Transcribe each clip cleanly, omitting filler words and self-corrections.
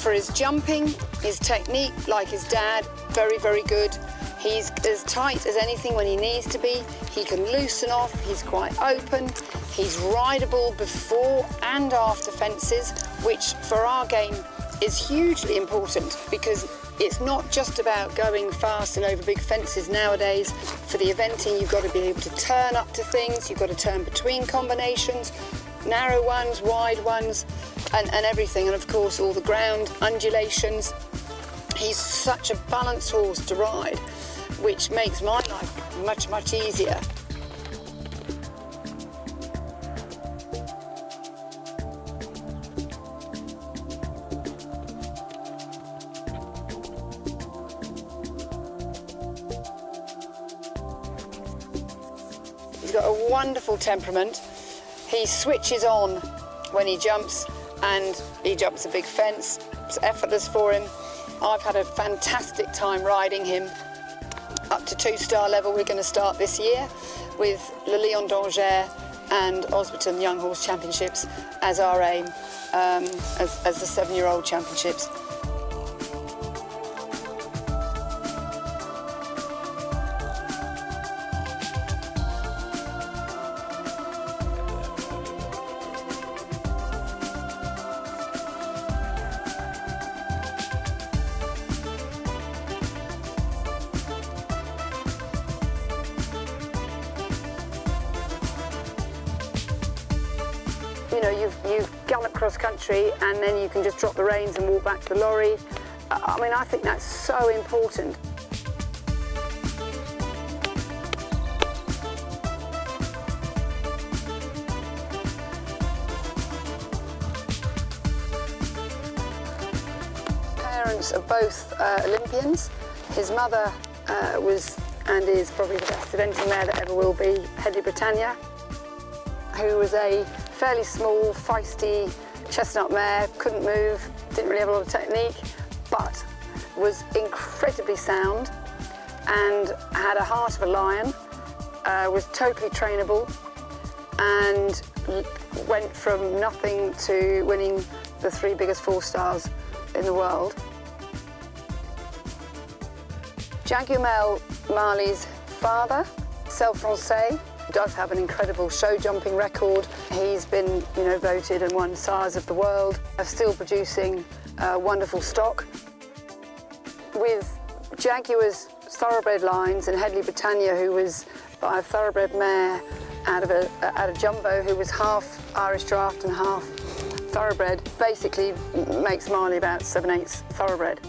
For his jumping, his technique, like his dad, very, very good. He's as tight as anything when he needs to be. He can loosen off, he's quite open. He's rideable before and after fences, which for our game is hugely important because it's not just about going fast and over big fences nowadays. For the eventing, you've got to be able to turn up to things, you've got to turn between combinations, narrow ones, wide ones, and everything. And of course, all the ground undulations. He's such a balanced horse to ride, which makes my life much, much easier. He's got a wonderful temperament. He switches on when he jumps, and he jumps a big fence. It's effortless for him. I've had a fantastic time riding him. Up to 2-star level, we're going to start this year with Le Lion d'Angers and Osberton Young Horse Championships as our aim, as the 7-year-old championships. You know, you've galloped cross country and then you can just drop the reins and walk back to the lorry. I mean, I think that's so important. Parents are both Olympians. His mother was and is probably the best eventing mare that ever will be, Britannia, who was a fairly small, feisty chestnut mare, couldn't move, didn't really have a lot of technique, but was incredibly sound and had a heart of a lion, was totally trainable, and went from nothing to winning the 3 biggest 4-stars in the world. Jaguar Marley's father, Cel Francais, does have an incredible show jumping record. He's been, you know, voted and won Sires of the World. Still producing wonderful stock. With Jaguar's thoroughbred lines and Britannia, who was by a thoroughbred mare out of a jumbo who was half Irish draft and half thoroughbred, basically makes Marley about 7/8 thoroughbred.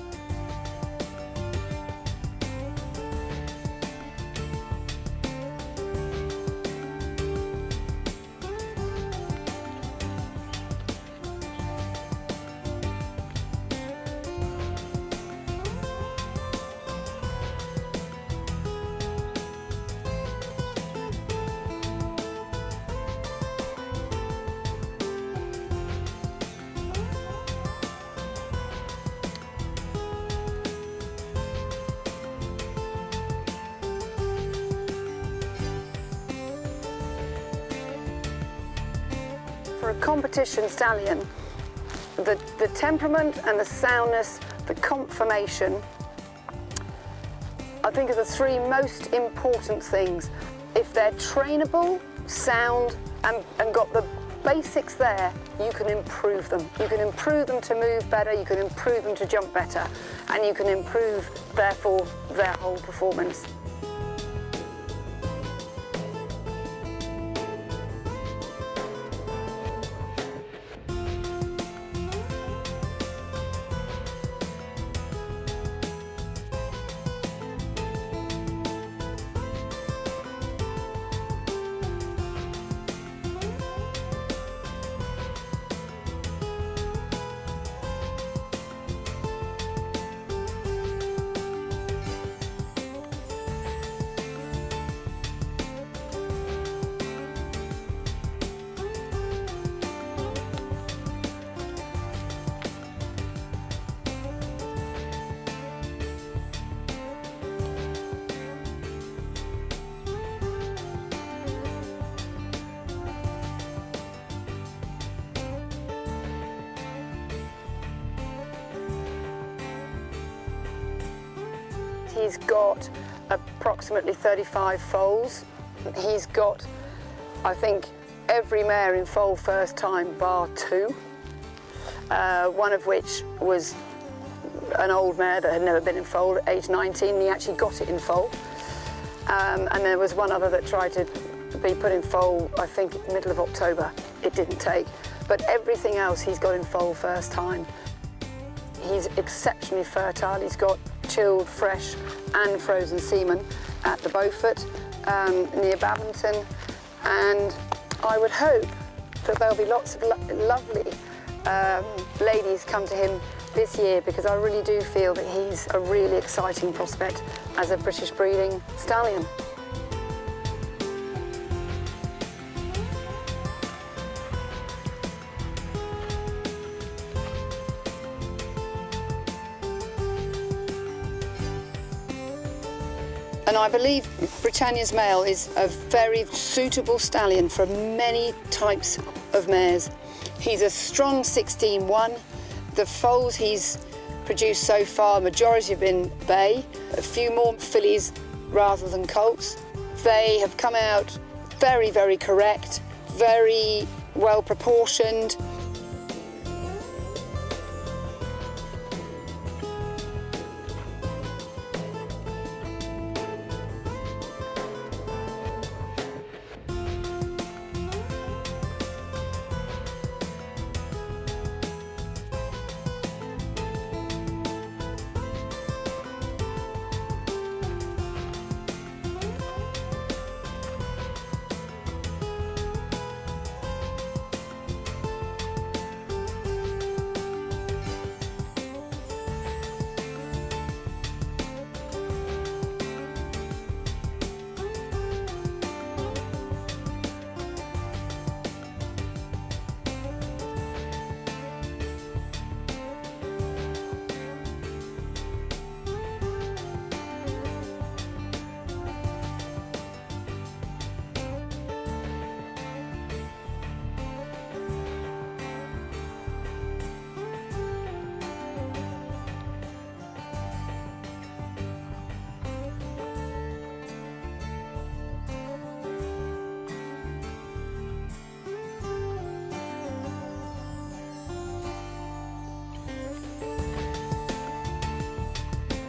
For a competition stallion, the temperament and the soundness, the conformation, I think are the 3 most important things. If they're trainable, sound, and got the basics there, you can improve them. You can improve them to move better, you can improve them to jump better, and you can improve, therefore, their whole performance. he's got approximately 35 foals. He's got, I think, every mare in foal first time bar 2, one of which was an old mare that had never been in foal at age 19, and he actually got it in foal. And there was one other that tried to be put in foal, I think, middle of October. It didn't take. But everything else he's got in foal first time. He's exceptionally fertile. He's got chilled, fresh and frozen semen at the Beaufort, near Babington. And I would hope that there'll be lots of lovely ladies come to him this year, because I really do feel that he's a really exciting prospect as a British breeding stallion. And I believe Britannia's male is a very suitable stallion for many types of mares. He's a strong 16-1. The foals he's produced so far, majority have been bay, a few more fillies rather than colts. They have come out very, very correct, very well proportioned.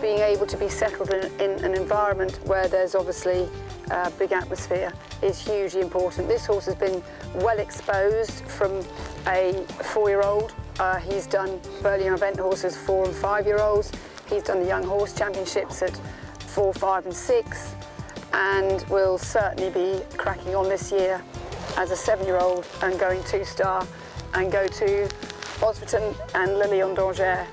Being able to be settled in an environment where there's obviously a big atmosphere is hugely important. This horse has been well exposed from a 4-year-old. He's done Burley event horses 4 and 5-year-olds. He's done the Young Horse Championships at 4, 5 and 6, and will certainly be cracking on this year as a 7-year-old and going 2-star and go to Osberton and Lilian d'Angers.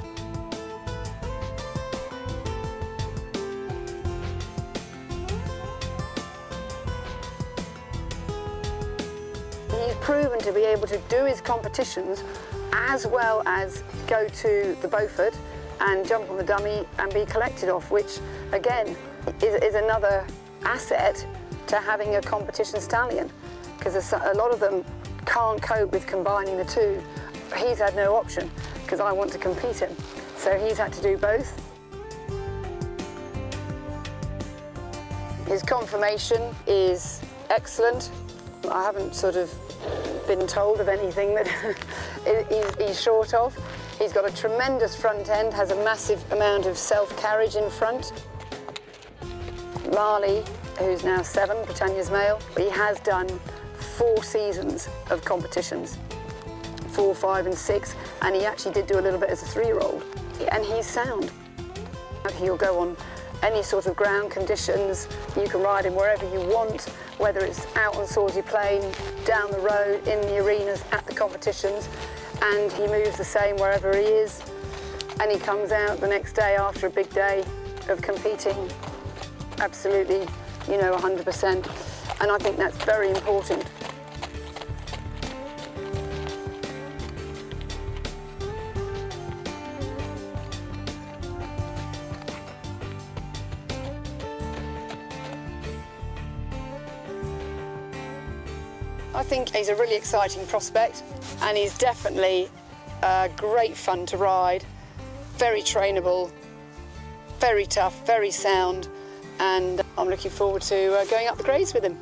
He's proven to be able to do his competitions as well as go to the Beaufort and jump on the dummy and be collected off, which again is another asset to having a competition stallion, because a lot of them can't cope with combining the two. He's had no option, because I want to compete him, so he's had to do both. His conformation is excellent. I haven't sort of been told of anything that he's short of. He's got a tremendous front end, has a massive amount of self-carriage in front. Marley, who's now 7, Britannia's male, he has done 4 seasons of competitions, 4, 5 and 6, and he actually did do a little bit as a 3-year-old. And he's sound. He'll go on any sort of ground conditions. You can ride him wherever you want, whether it's out on Sawsey Plain, down the road, in the arenas, at the competitions, and he moves the same wherever he is. And he comes out the next day after a big day of competing, absolutely, 100%. And I think that's very important. I think he's a really exciting prospect, and he's definitely great fun to ride, very trainable, very tough, very sound, and I'm looking forward to going up the grades with him.